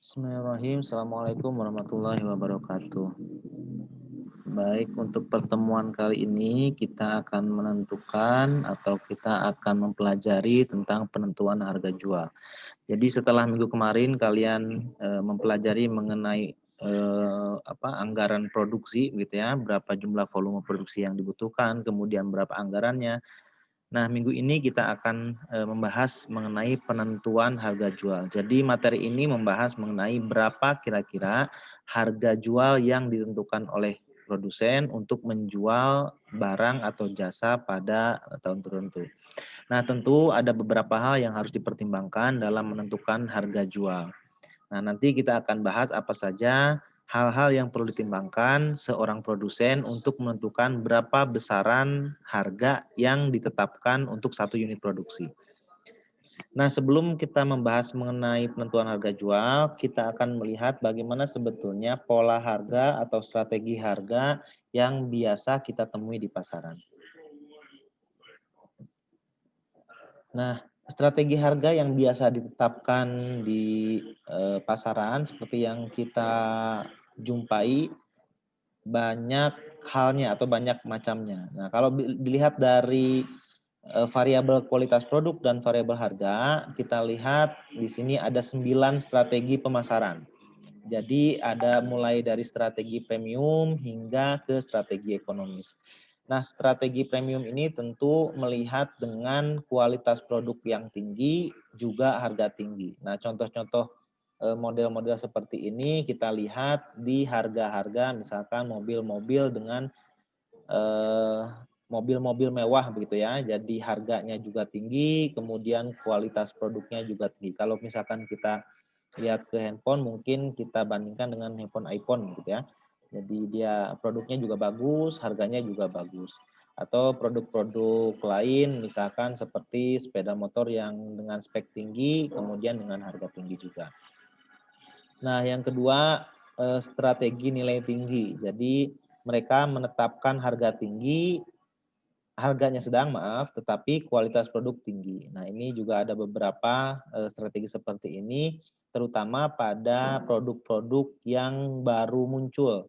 Bismillahirrahmanirrahim. Assalamualaikum warahmatullahi wabarakatuh. Baik, untuk pertemuan kali ini kita akan menentukan atau kita akan mempelajari tentang penentuan harga jual. Jadi setelah minggu kemarin kalian mempelajari mengenai anggaran produksi gitu ya, berapa jumlah volume produksi yang dibutuhkan, kemudian berapa anggarannya. Nah, minggu ini kita akan membahas mengenai penentuan harga jual. Jadi materi ini membahas mengenai berapa kira-kira harga jual yang ditentukan oleh produsen untuk menjual barang atau jasa pada tahun tertentu. Nah, tentu ada beberapa hal yang harus dipertimbangkan dalam menentukan harga jual. Nah, nanti kita akan bahas apa saja hal-hal yang perlu ditimbangkan seorang produsen untuk menentukan berapa besaran harga yang ditetapkan untuk satu unit produksi. Nah, sebelum kita membahas mengenai penentuan harga jual, kita akan melihat bagaimana sebetulnya pola harga atau strategi harga yang biasa kita temui di pasaran. Nah, strategi harga yang biasa ditetapkan di pasaran seperti yang kita jumpai banyak halnya atau banyak macamnya. Nah, kalau dilihat dari variabel kualitas produk dan variabel harga, kita lihat di sini ada 9 strategi pemasaran. Jadi ada mulai dari strategi premium hingga ke strategi ekonomis. Nah, strategi premium ini tentu melihat dengan kualitas produk yang tinggi, juga harga tinggi. Nah, contoh-contoh model-model seperti ini kita lihat di harga-harga misalkan mobil-mobil dengan mobil-mobil mewah begitu ya. Jadi harganya juga tinggi, kemudian kualitas produknya juga tinggi. Kalau misalkan kita lihat ke handphone mungkin kita bandingkan dengan handphone iPhone gitu ya. Jadi dia produknya juga bagus, harganya juga bagus. Atau produk-produk lain misalkan seperti sepeda motor yang dengan spek tinggi kemudian dengan harga tinggi juga. Nah, yang kedua strategi nilai tinggi. Jadi mereka menetapkan harga tinggi, harganya sedang maaf, tetapi kualitas produk tinggi. Nah, ini juga ada beberapa strategi seperti ini, terutama pada produk-produk yang baru muncul.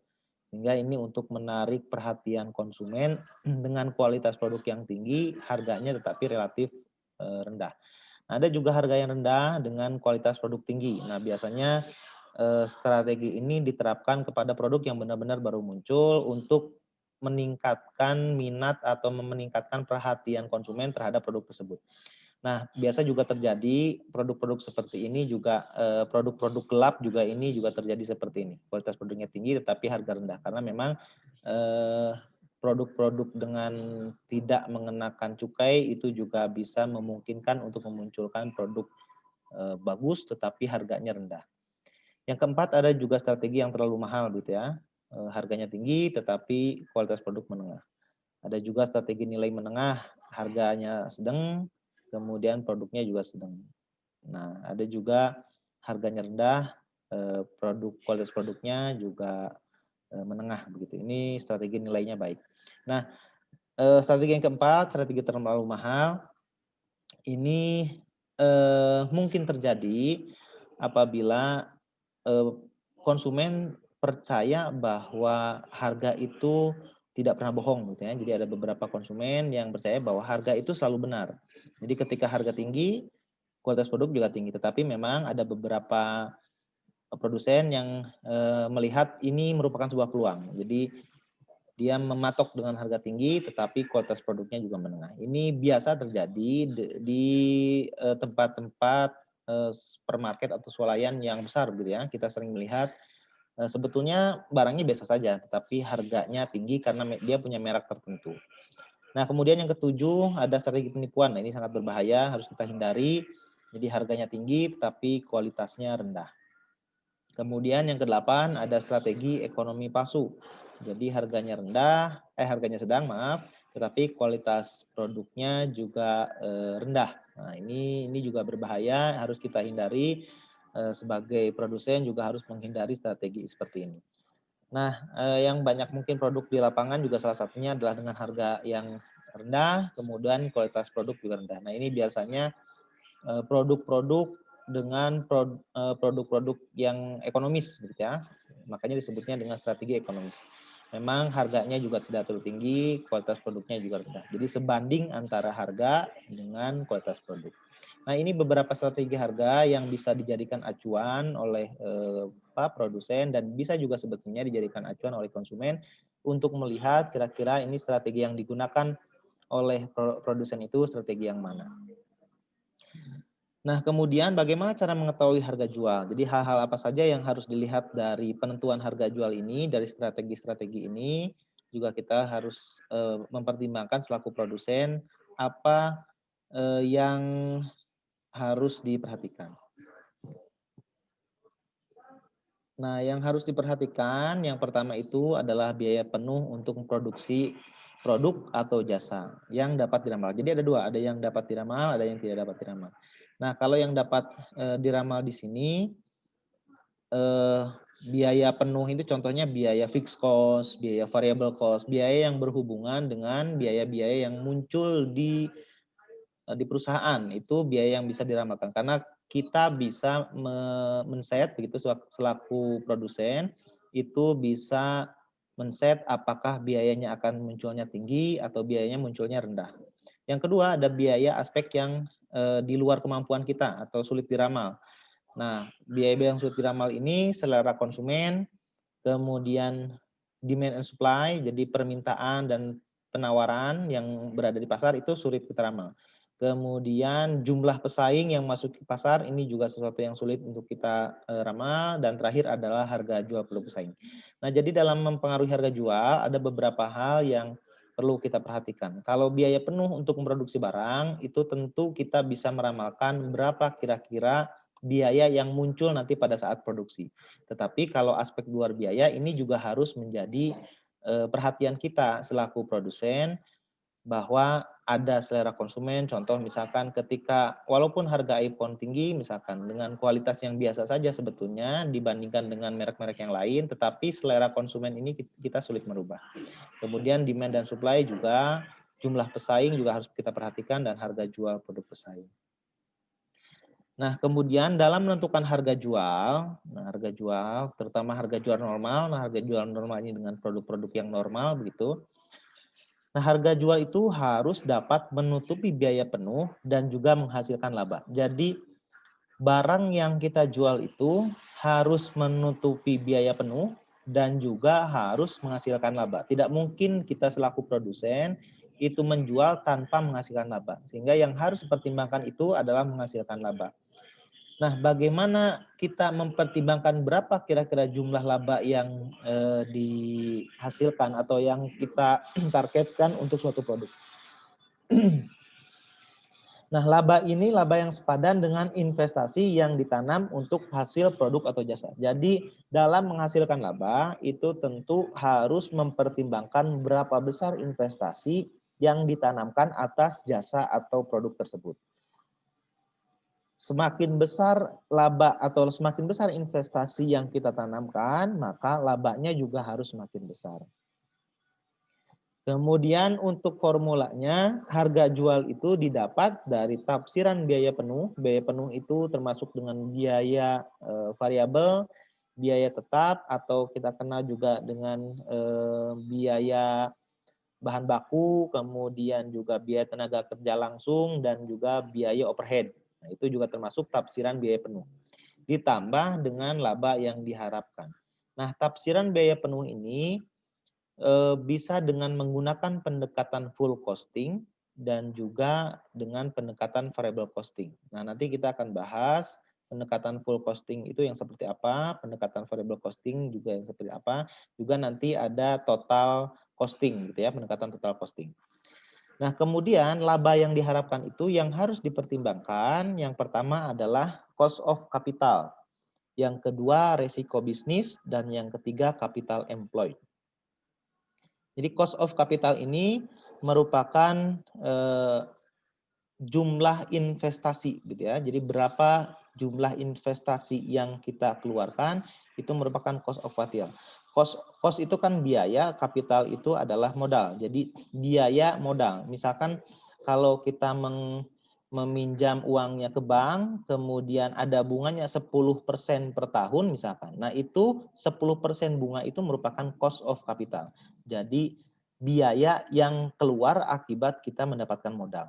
Sehingga ini untuk menarik perhatian konsumen dengan kualitas produk yang tinggi, harganya tetapi relatif rendah. Nah, ada juga harga yang rendah dengan kualitas produk tinggi. Nah, biasanya strategi ini diterapkan kepada produk yang benar-benar baru muncul untuk meningkatkan minat atau meningkatkan perhatian konsumen terhadap produk tersebut. Nah, biasa juga terjadi produk-produk seperti ini juga produk-produk gelap juga ini juga terjadi seperti ini. Kualitas produknya tinggi tetapi harga rendah karena memang produk-produk dengan tidak mengenakan cukai itu juga bisa memungkinkan untuk memunculkan produk bagus tetapi harganya rendah. Yang keempat ada juga strategi yang terlalu mahal gitu ya. Harganya tinggi tetapi kualitas produk menengah. Ada juga strategi nilai menengah, harganya sedang, kemudian produknya juga sedang. Nah, ada juga harganya rendah, produk kualitas produknya juga menengah begitu. Ini strategi nilainya baik. Nah, strategi yang keempat, strategi terlalu mahal. Ini mungkin terjadi apabila konsumen percaya bahwa harga itu tidak pernah bohong gitu ya. Jadi ada beberapa konsumen yang percaya bahwa harga itu selalu benar. Jadi ketika harga tinggi, kualitas produk juga tinggi. Tetapi memang ada beberapa produsen yang melihat ini merupakan sebuah peluang. Jadi dia mematok dengan harga tinggi tetapi kualitas produknya juga menengah. Ini biasa terjadi di tempat-tempat supermarket atau swalayan yang besar gitu ya. Kita sering melihat sebetulnya barangnya biasa saja, tetapi harganya tinggi karena dia punya merek tertentu. Nah, kemudian yang ketujuh ada strategi penipuan. Nah, ini sangat berbahaya, harus kita hindari. Jadi harganya tinggi, tetapi kualitasnya rendah. Kemudian yang kedelapan ada strategi ekonomi palsu. Jadi harganya sedang maaf, tetapi kualitas produknya juga rendah. Nah, ini juga berbahaya, harus kita hindari. Sebagai produsen juga harus menghindari strategi seperti ini. Nah, yang banyak mungkin produk di lapangan juga salah satunya adalah dengan harga yang rendah, kemudian kualitas produk juga rendah. Nah, ini biasanya produk-produk dengan produk-produk yang ekonomis, gitu ya. Makanya disebutnya dengan strategi ekonomis. Memang harganya juga tidak terlalu tinggi, kualitas produknya juga rendah. Jadi sebanding antara harga dengan kualitas produk. Nah, ini beberapa strategi harga yang bisa dijadikan acuan oleh produsen dan bisa juga sebetulnya dijadikan acuan oleh konsumen untuk melihat kira-kira ini strategi yang digunakan oleh produsen itu strategi yang mana. Nah, kemudian bagaimana cara mengetahui harga jual? Jadi hal-hal apa saja yang harus dilihat dari penentuan harga jual ini, dari strategi-strategi ini, juga kita harus mempertimbangkan selaku produsen apa yang harus diperhatikan. Nah, yang harus diperhatikan yang pertama itu adalah biaya penuh untuk memproduksi produk atau jasa yang dapat diramal. Jadi ada dua, ada yang dapat diramal, ada yang tidak dapat diramal. Nah, kalau yang dapat diramal di sini biaya penuh itu contohnya biaya fixed cost, biaya variable cost, biaya yang berhubungan dengan biaya-biaya yang muncul di perusahaan. Itu biaya yang bisa diramalkan karena kita bisa men-set begitu selaku produsen itu bisa men-set apakah biayanya akan munculnya tinggi atau biayanya munculnya rendah. Yang kedua ada biaya aspek yang di luar kemampuan kita atau sulit diramal. Nah, biaya-biaya yang sulit diramal ini selera konsumen, kemudian demand and supply, jadi permintaan dan penawaran yang berada di pasar itu sulit kita ramal. Kemudian jumlah pesaing yang masuk ke pasar ini juga sesuatu yang sulit untuk kita ramal, dan terakhir adalah harga jual produk pesaing. Nah, jadi dalam mempengaruhi harga jual ada beberapa hal yang perlu kita perhatikan. Kalau biaya penuh untuk memproduksi barang itu tentu kita bisa meramalkan berapa kira-kira biaya yang muncul nanti pada saat produksi. Tetapi kalau aspek luar biaya ini juga harus menjadi perhatian kita selaku produsen bahwa ada selera konsumen. Contoh misalkan ketika walaupun harga iPhone tinggi misalkan dengan kualitas yang biasa saja sebetulnya dibandingkan dengan merek-merek yang lain, tetapi selera konsumen ini kita sulit merubah. Kemudian demand dan supply juga, jumlah pesaing juga harus kita perhatikan dan harga jual produk pesaing. Nah, kemudian dalam menentukan harga jual, harga jual, terutama harga jual normal, harga jual normal ini dengan produk-produk yang normal begitu. Nah, harga jual itu harus dapat menutupi biaya penuh dan juga menghasilkan laba. Jadi, barang yang kita jual itu harus menutupi biaya penuh dan juga harus menghasilkan laba. Tidak mungkin kita selaku produsen itu menjual tanpa menghasilkan laba. Sehingga yang harus dipertimbangkan itu adalah menghasilkan laba. Nah, bagaimana kita mempertimbangkan berapa kira-kira jumlah laba yang dihasilkan atau yang kita targetkan untuk suatu produk? Nah, laba ini laba yang sepadan dengan investasi yang ditanam untuk hasil produk atau jasa. Jadi, dalam menghasilkan laba itu tentu harus mempertimbangkan berapa besar investasi yang ditanamkan atas jasa atau produk tersebut. Semakin besar laba atau semakin besar investasi yang kita tanamkan, maka labanya juga harus semakin besar. Kemudian untuk formulanya, harga jual itu didapat dari tafsiran biaya penuh. Biaya penuh itu termasuk dengan biaya variabel, biaya tetap, atau kita kenal juga dengan biaya bahan baku, kemudian juga biaya tenaga kerja langsung, dan juga biaya overhead. Nah, itu juga termasuk tafsiran biaya penuh. Ditambah dengan laba yang diharapkan. Nah, tafsiran biaya penuh ini bisa dengan menggunakan pendekatan full costing dan juga dengan pendekatan variable costing. Nah, nanti kita akan bahas pendekatan full costing itu yang seperti apa, pendekatan variable costing juga yang seperti apa, juga nanti ada total costing gitu ya, pendekatan total costing. Nah, kemudian laba yang diharapkan itu yang harus dipertimbangkan, yang pertama adalah cost of capital, yang kedua resiko bisnis, dan yang ketiga capital employed. Jadi cost of capital ini merupakan jumlah investasi gitu ya. Jadi berapa jumlah investasi yang kita keluarkan itu merupakan cost of capital. Cost itu kan biaya, kapital itu adalah modal. Jadi biaya modal. Misalkan kalau kita meminjam uangnya ke bank, kemudian ada bunganya 10% per tahun misalkan. Nah, itu 10% bunga itu merupakan cost of capital. Jadi biaya yang keluar akibat kita mendapatkan modal.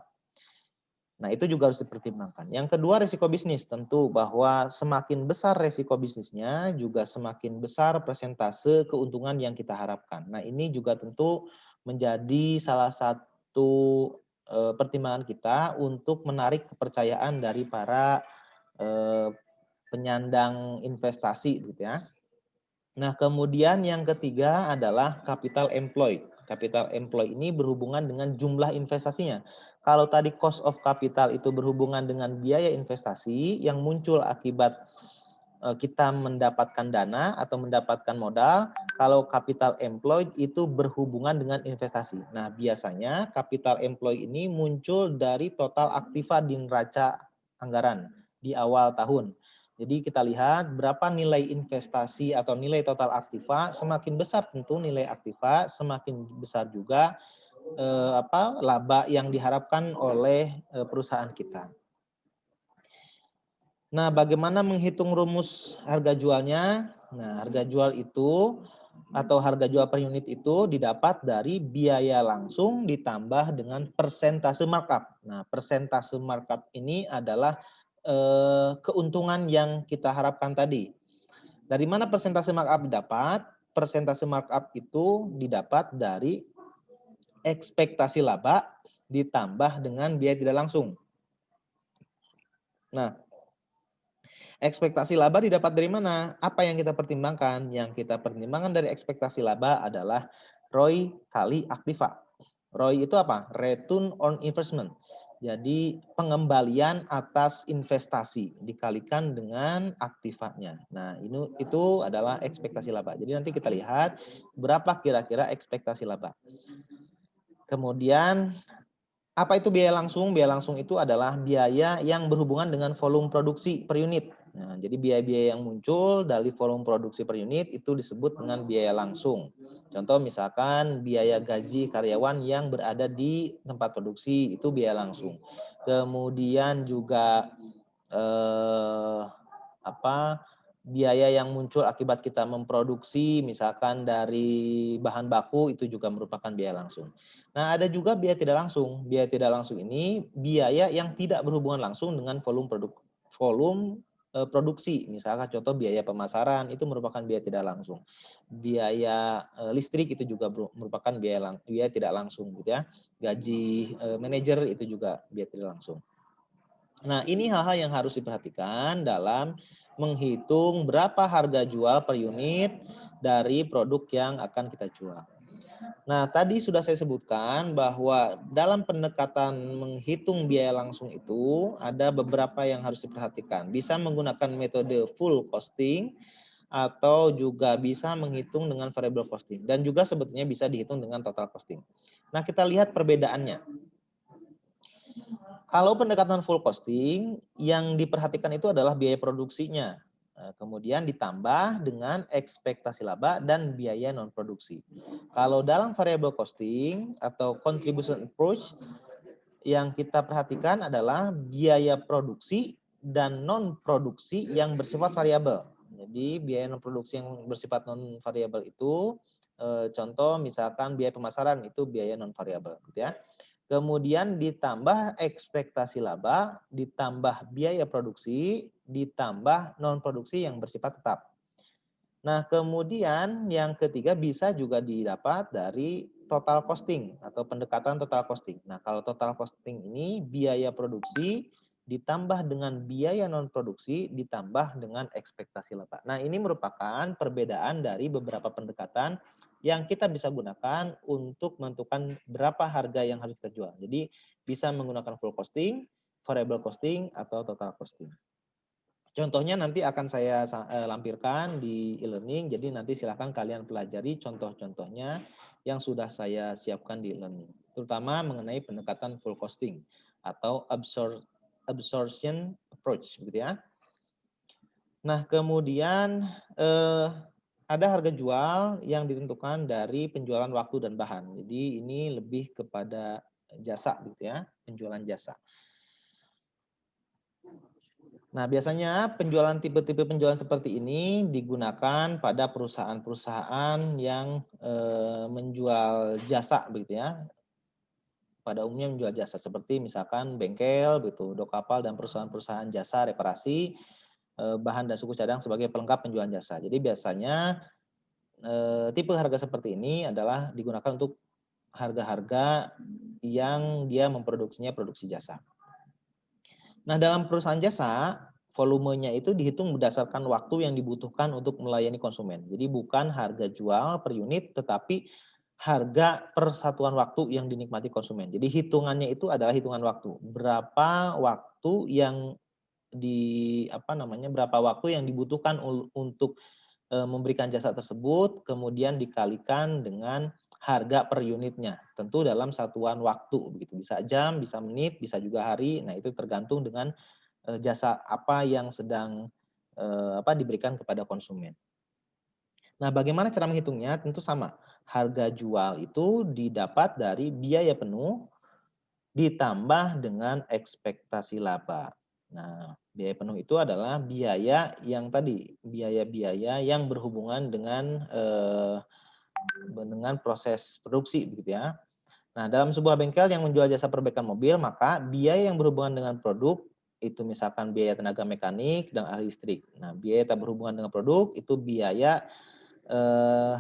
Nah, itu juga harus dipertimbangkan. Yang kedua, risiko bisnis. Tentu bahwa semakin besar risiko bisnisnya, juga semakin besar persentase keuntungan yang kita harapkan. Nah, ini juga tentu menjadi salah satu pertimbangan kita untuk menarik kepercayaan dari para penyandang investasi, gitu ya. Nah, kemudian yang ketiga adalah capital employed. Capital employed ini berhubungan dengan jumlah investasinya. Kalau tadi cost of capital itu berhubungan dengan biaya investasi yang muncul akibat kita mendapatkan dana atau mendapatkan modal, kalau capital employed itu berhubungan dengan investasi. Nah, biasanya capital employed ini muncul dari total aktiva di neraca anggaran di awal tahun. Jadi kita lihat berapa nilai investasi atau nilai total aktiva, semakin besar tentu nilai aktiva, semakin besar juga laba yang diharapkan oleh perusahaan kita. Nah, bagaimana menghitung rumus harga jualnya? Nah, harga jual itu atau harga jual per unit itu didapat dari biaya langsung ditambah dengan persentase markup. Nah, persentase markup ini adalah keuntungan yang kita harapkan tadi. Dari mana persentase markup didapat? Persentase markup itu didapat dari ekspektasi laba ditambah dengan biaya tidak langsung. Nah, ekspektasi laba didapat dari mana? Apa yang kita pertimbangkan? Yang kita pertimbangkan dari ekspektasi laba adalah ROI kali aktiva. ROI itu apa? Return on investment. Jadi pengembalian atas investasi dikalikan dengan aktivanya. Nah, itu adalah ekspektasi laba. Jadi nanti kita lihat berapa kira-kira ekspektasi laba. Kemudian apa itu biaya langsung? Biaya langsung itu adalah biaya yang berhubungan dengan volume produksi per unit. Nah, jadi biaya-biaya yang muncul dari volume produksi per unit itu disebut dengan biaya langsung. Contoh misalkan biaya gaji karyawan yang berada di tempat produksi itu biaya langsung. Kemudian juga biaya yang muncul akibat kita memproduksi misalkan dari bahan baku itu juga merupakan biaya langsung. Nah, ada juga biaya tidak langsung. Biaya tidak langsung ini biaya yang tidak berhubungan langsung dengan volume produksi. Misalkan contoh biaya pemasaran itu merupakan biaya tidak langsung. Biaya listrik itu juga merupakan biaya tidak langsung gitu ya. Gaji manajer itu juga biaya tidak langsung. Nah, ini hal-hal yang harus diperhatikan dalam menghitung berapa harga jual per unit dari produk yang akan kita jual. Nah, tadi sudah saya sebutkan bahwa dalam pendekatan menghitung biaya langsung itu ada beberapa yang harus diperhatikan. Bisa menggunakan metode full costing atau juga bisa menghitung dengan variable costing dan juga sebetulnya bisa dihitung dengan total costing. Nah, kita lihat perbedaannya. Kalau pendekatan full costing, yang diperhatikan itu adalah biaya produksinya. Kemudian ditambah dengan ekspektasi laba dan biaya non produksi. Kalau dalam variable costing atau contribution approach, yang kita perhatikan adalah biaya produksi dan non produksi yang bersifat variabel. Jadi biaya non produksi yang bersifat non variabel itu contoh misalkan biaya pemasaran itu biaya non variabel gitu ya. Kemudian ditambah ekspektasi laba, ditambah biaya produksi, ditambah non produksi yang bersifat tetap. Nah, kemudian yang ketiga bisa juga didapat dari total costing atau pendekatan total costing. Nah, kalau total costing ini biaya produksi ditambah dengan biaya non produksi ditambah dengan ekspektasi laba. Nah, ini merupakan perbedaan dari beberapa pendekatan yang kita bisa gunakan untuk menentukan berapa harga yang harus kita jual. Jadi, bisa menggunakan full costing, variable costing, atau total costing. Contohnya nanti akan saya lampirkan di e-learning, jadi nanti silakan kalian pelajari contoh-contohnya yang sudah saya siapkan di e-learning, terutama mengenai pendekatan full costing atau absorption approach, gitu ya. Nah, kemudian ada harga jual yang ditentukan dari penjualan waktu dan bahan. Jadi ini lebih kepada jasa, gitu ya, penjualan jasa. Nah, biasanya tipe-tipe penjualan seperti ini digunakan pada perusahaan-perusahaan yang menjual jasa begitu ya. Pada umumnya menjual jasa seperti misalkan bengkel begitu, dok kapal dan perusahaan-perusahaan jasa reparasi bahan dan suku cadang sebagai pelengkap penjualan jasa. Jadi biasanya tipe harga seperti ini adalah digunakan untuk harga-harga yang dia memproduksinya produksi jasa. Nah, dalam perusahaan jasa, volumenya itu dihitung berdasarkan waktu yang dibutuhkan untuk melayani konsumen. Jadi bukan harga jual per unit, tetapi harga per satuan waktu yang dinikmati konsumen. Jadi hitungannya itu adalah hitungan waktu. Berapa waktu yang berapa waktu yang dibutuhkan untuk memberikan jasa tersebut, kemudian dikalikan dengan harga per unitnya. Tentu dalam satuan waktu, begitu. Bisa jam, bisa menit, bisa juga hari. Nah, itu tergantung dengan jasa apa yang sedang diberikan kepada konsumen. Nah, bagaimana cara menghitungnya? Tentu sama. Harga jual itu didapat dari biaya penuh ditambah dengan ekspektasi laba. Nah, biaya penuh itu adalah biaya yang tadi, biaya-biaya yang berhubungan dengan proses produksi begitu ya. Nah, dalam sebuah bengkel yang menjual jasa perbaikan mobil, maka biaya yang berhubungan dengan produk itu misalkan biaya tenaga mekanik dan ahli listrik. Nah, biaya tak berhubungan dengan produk itu eh,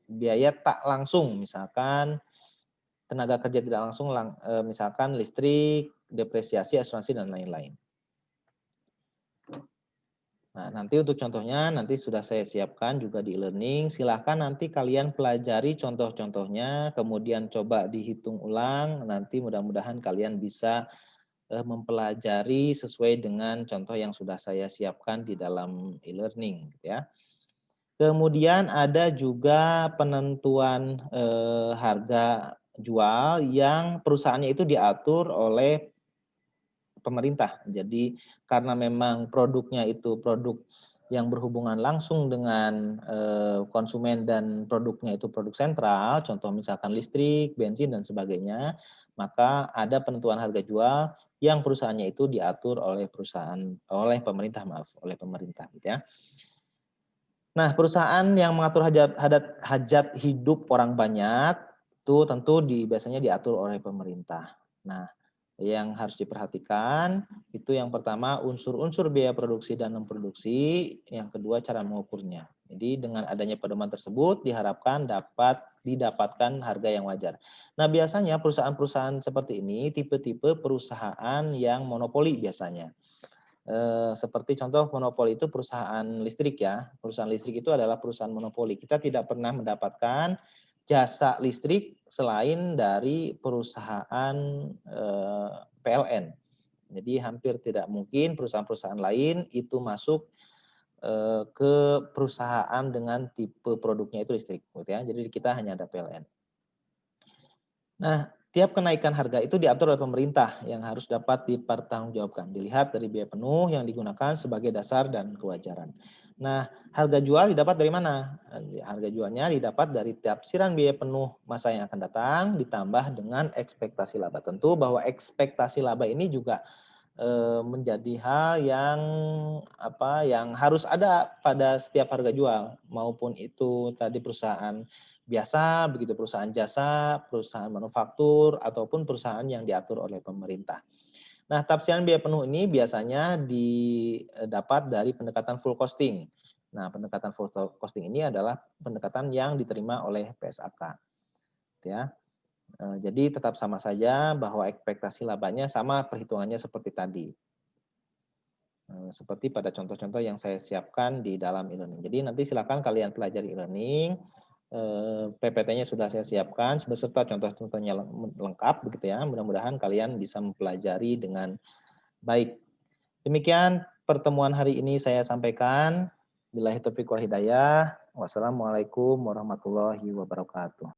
biaya tak langsung, misalkan tenaga kerja tidak langsung, misalkan listrik, depresiasi, asuransi dan lain-lain. Nah, nanti untuk contohnya nanti sudah saya siapkan juga di e-learning. Silahkan nanti kalian pelajari contoh-contohnya, kemudian coba dihitung ulang. Nanti mudah-mudahan kalian bisa mempelajari sesuai dengan contoh yang sudah saya siapkan di dalam e-learning, ya. Kemudian ada juga penentuan harga jual yang perusahaannya itu diatur oleh pemerintah. Jadi karena memang produknya itu produk yang berhubungan langsung dengan konsumen dan produknya itu produk sentral, contoh misalkan listrik, bensin dan sebagainya, maka ada penentuan harga jual yang perusahaannya itu diatur oleh pemerintah gitu ya. Nah, perusahaan yang mengatur hajat hidup orang banyak itu tentu biasanya diatur oleh pemerintah. Nah, yang harus diperhatikan itu yang pertama unsur-unsur biaya produksi dan non produksi, yang kedua cara mengukurnya. Jadi dengan adanya pedoman tersebut diharapkan dapat didapatkan harga yang wajar. Nah, biasanya perusahaan-perusahaan seperti ini tipe-tipe perusahaan yang monopoli biasanya. Seperti contoh monopoli itu perusahaan listrik ya. Perusahaan listrik itu adalah perusahaan monopoli. Kita tidak pernah mendapatkan jasa listrik selain dari perusahaan PLN. Jadi hampir tidak mungkin perusahaan-perusahaan lain itu masuk ke perusahaan dengan tipe produknya itu listrik, gitu ya. Jadi kita hanya ada PLN. Nah, tiap kenaikan harga itu diatur oleh pemerintah yang harus dapat dipertanggungjawabkan. Dilihat dari biaya penuh yang digunakan sebagai dasar dan kewajaran. Nah, harga jual didapat dari mana? Harga jualnya didapat dari tafsiran biaya penuh masa yang akan datang ditambah dengan ekspektasi laba. Tentu bahwa ekspektasi laba ini juga menjadi hal yang harus ada pada setiap harga jual, maupun itu tadi perusahaan biasa, begitu perusahaan jasa, perusahaan manufaktur, ataupun perusahaan yang diatur oleh pemerintah. Nah, tafsiran biaya penuh ini biasanya didapat dari pendekatan full costing. Nah, pendekatan full costing ini adalah pendekatan yang diterima oleh PSAK. Ya. Jadi tetap sama saja bahwa ekspektasi labanya sama perhitungannya seperti tadi. Seperti pada contoh-contoh yang saya siapkan di dalam e-learning. Jadi nanti silakan kalian pelajari e-learning. PPT-nya sudah saya siapkan beserta contoh-contohnya lengkap begitu ya. Mudah-mudahan kalian bisa mempelajari dengan baik. Demikian pertemuan hari ini saya sampaikan. Billahi taufiq wal hidayah. Wassalamualaikum warahmatullahi wabarakatuh.